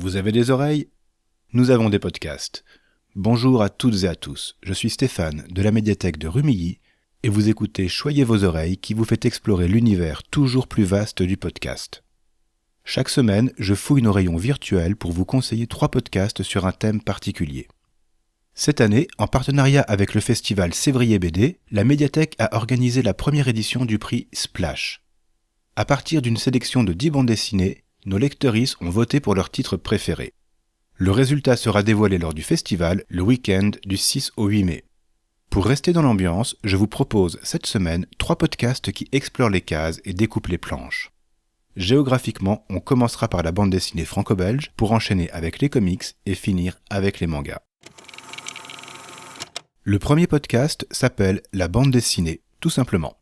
Vous avez des oreilles ? Nous avons des podcasts. Bonjour à toutes et à tous, je suis Stéphane de la médiathèque de Rumilly et vous écoutez Choyez vos oreilles qui vous fait explorer l'univers toujours plus vaste du podcast. Chaque semaine, je fouille nos rayons virtuels pour vous conseiller 3 podcasts sur un thème particulier. Cette année, en partenariat avec le festival Sévrier BD, la médiathèque a organisé la première édition du prix Splash. À partir d'une sélection de 10 bandes dessinées, nos lecteuristes ont voté pour leur titre préféré. Le résultat sera dévoilé lors du festival le week-end du 6 au 8 mai. Pour rester dans l'ambiance, je vous propose cette semaine 3 podcasts qui explorent les cases et découpent les planches. Géographiquement, on commencera par la bande dessinée franco-belge pour enchaîner avec les comics et finir avec les mangas. Le premier podcast s'appelle La bande dessinée, tout simplement.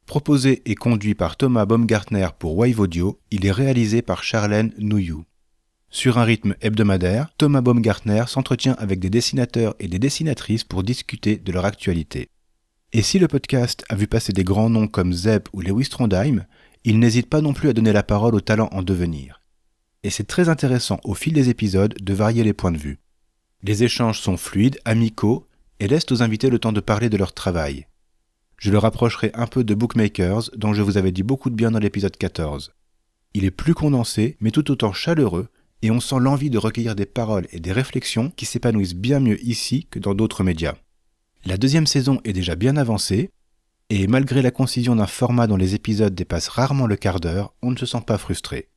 Proposé et conduit par Thomas Baumgartner pour Wave Audio, il est réalisé par Charlène Nouillou. Sur un rythme hebdomadaire, Thomas Baumgartner s'entretient avec des dessinateurs et des dessinatrices pour discuter de leur actualité. Et si le podcast a vu passer des grands noms comme Zep ou Lewis Trondheim, il n'hésite pas non plus à donner la parole aux talents en devenir. Et c'est très intéressant au fil des épisodes de varier les points de vue. Les échanges sont fluides, amicaux, et laissent aux invités le temps de parler de leur travail. Je le rapprocherai un peu de Bookmakers, dont je vous avais dit beaucoup de bien dans l'épisode 14. Il est plus condensé, mais tout autant chaleureux, et on sent l'envie de recueillir des paroles et des réflexions qui s'épanouissent bien mieux ici que dans d'autres médias. La deuxième saison est déjà bien avancée, et malgré la concision d'un format dont les épisodes dépassent rarement le quart d'heure, on ne se sent pas frustré.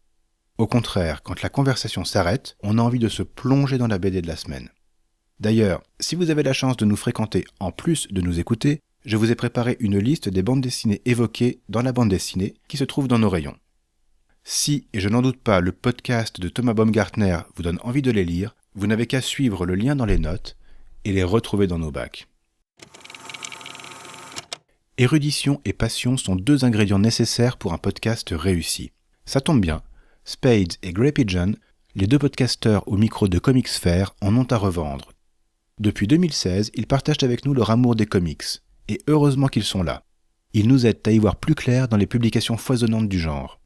Au contraire, quand la conversation s'arrête, on a envie de se plonger dans la BD de la semaine. D'ailleurs, si vous avez la chance de nous fréquenter en plus de nous écouter, je vous ai préparé une liste des bandes dessinées évoquées dans la bande dessinée qui se trouve dans nos rayons. Si, et je n'en doute pas, le podcast de Thomas Baumgartner vous donne envie de les lire, vous n'avez qu'à suivre le lien dans les notes et les retrouver dans nos bacs. Érudition et passion sont 2 ingrédients nécessaires pour un podcast réussi. Ça tombe bien, Spades et Grey Pigeon, les 2 podcasteurs au micro de Comicsphère, en ont à revendre. Depuis 2016, ils partagent avec nous leur amour des comics. Et heureusement qu'ils sont là. Ils nous aident à y voir plus clair dans les publications foisonnantes du genre.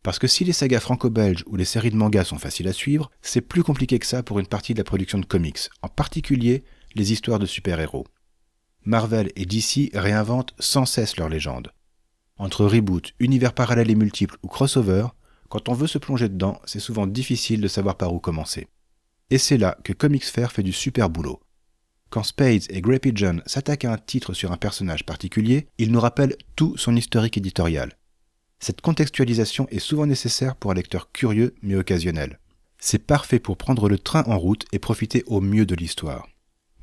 Parce que si les sagas franco-belges ou les séries de mangas sont faciles à suivre, c'est plus compliqué que ça pour une partie de la production de comics, en particulier les histoires de super-héros. Marvel et DC réinventent sans cesse leurs légendes. Entre reboot, univers parallèles et multiples ou crossover, quand on veut se plonger dedans, c'est souvent difficile de savoir par où commencer. Et c'est là que Comicsphère fait du super boulot. Quand Spades et Grey Pigeon s'attaquent à un titre sur un personnage particulier, ils nous rappellent tout son historique éditorial. Cette contextualisation est souvent nécessaire pour un lecteur curieux mais occasionnel. C'est parfait pour prendre le train en route et profiter au mieux de l'histoire.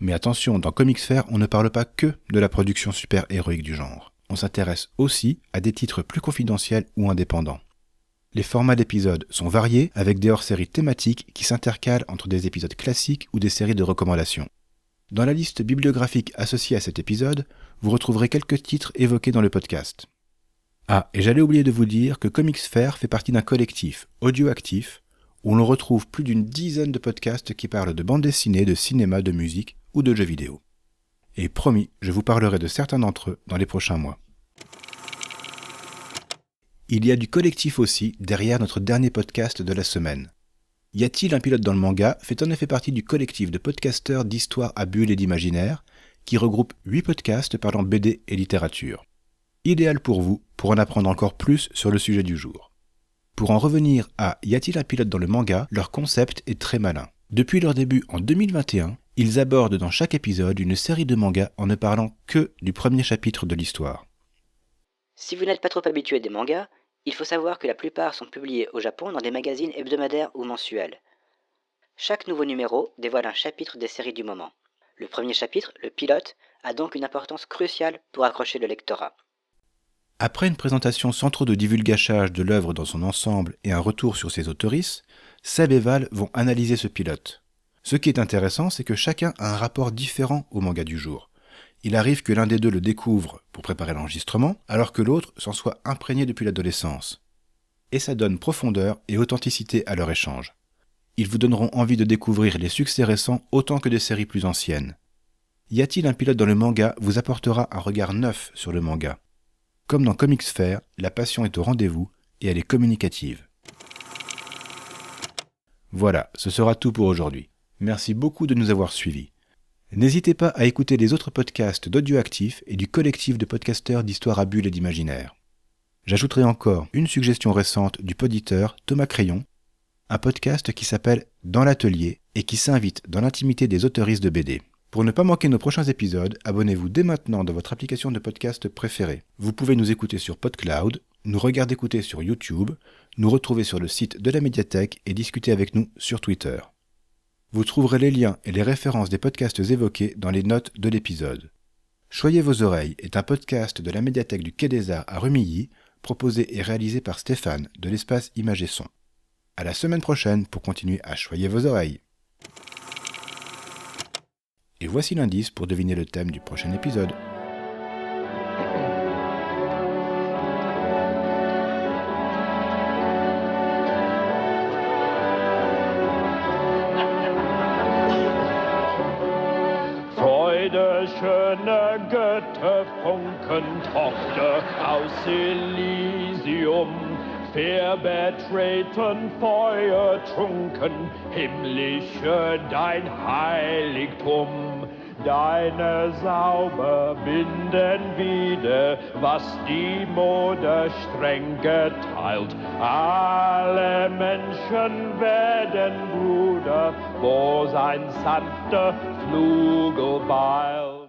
Mais attention, dans Comicsphère, on ne parle pas que de la production super-héroïque du genre. On s'intéresse aussi à des titres plus confidentiels ou indépendants. Les formats d'épisodes sont variés avec des hors-séries thématiques qui s'intercalent entre des épisodes classiques ou des séries de recommandations. Dans la liste bibliographique associée à cet épisode, vous retrouverez quelques titres évoqués dans le podcast. Ah, et j'allais oublier de vous dire que Comicsphère fait partie d'un collectif audioactif où l'on retrouve plus d'une dizaine de podcasts qui parlent de bande dessinée, de cinéma, de musique ou de jeux vidéo. Et promis, je vous parlerai de certains d'entre eux dans les prochains mois. Il y a du collectif aussi derrière notre dernier podcast de la semaine. Y a-t-il un pilote dans le manga fait en effet partie du collectif de podcasteurs d'histoires à bulles et d'imaginaire qui regroupe 8 podcasts parlant BD et littérature. Idéal pour vous pour en apprendre encore plus sur le sujet du jour. Pour en revenir à Y a-t-il un pilote dans le manga, leur concept est très malin. Depuis leur début en 2021, ils abordent dans chaque épisode une série de mangas en ne parlant que du premier chapitre de l'histoire. Si vous n'êtes pas trop habitué des mangas, il faut savoir que la plupart sont publiés au Japon dans des magazines hebdomadaires ou mensuels. Chaque nouveau numéro dévoile un chapitre des séries du moment. Le premier chapitre, le pilote, a donc une importance cruciale pour accrocher le lectorat. Après une présentation sans trop de divulgachage de l'œuvre dans son ensemble et un retour sur ses autorices, Seb et Val vont analyser ce pilote. Ce qui est intéressant, c'est que chacun a un rapport différent au manga du jour. Il arrive que l'un des 2 le découvre pour préparer l'enregistrement, alors que l'autre s'en soit imprégné depuis l'adolescence. Et ça donne profondeur et authenticité à leur échange. Ils vous donneront envie de découvrir les succès récents autant que des séries plus anciennes. Y a-t-il un pilote dans le manga vous apportera un regard neuf sur le manga. Comme dans Comicsphère, la passion est au rendez-vous et elle est communicative. Voilà, ce sera tout pour aujourd'hui. Merci beaucoup de nous avoir suivis. N'hésitez pas à écouter les autres podcasts d'Audioactif et du collectif de podcasteurs d'histoire à bulles et d'imaginaire. J'ajouterai encore une suggestion récente du poditeur Thomas Crayon, un podcast qui s'appelle Dans l'atelier et qui s'invite dans l'intimité des auteuristes de BD. Pour ne pas manquer nos prochains épisodes, abonnez-vous dès maintenant dans votre application de podcast préférée. Vous pouvez nous écouter sur PodCloud, nous regarder écouter sur YouTube, nous retrouver sur le site de la médiathèque et discuter avec nous sur Twitter. Vous trouverez les liens et les références des podcasts évoqués dans les notes de l'épisode. Choyez vos oreilles est un podcast de la médiathèque du Quai des Arts à Rumilly, proposé et réalisé par Stéphane de l'espace Images et Son. À la semaine prochaine pour continuer à choyer vos oreilles. Et voici l'indice pour deviner le thème du prochain épisode. Freude, schöne Götter, Funkentochter aus Elysium, fair betreten, Feuer trunken, himmlische dein Heiligtum. Deine Sauber binden wieder, was die Mode streng geteilt. Alle Menschen werden Bruder, wo sein sanfter Flügel weilt.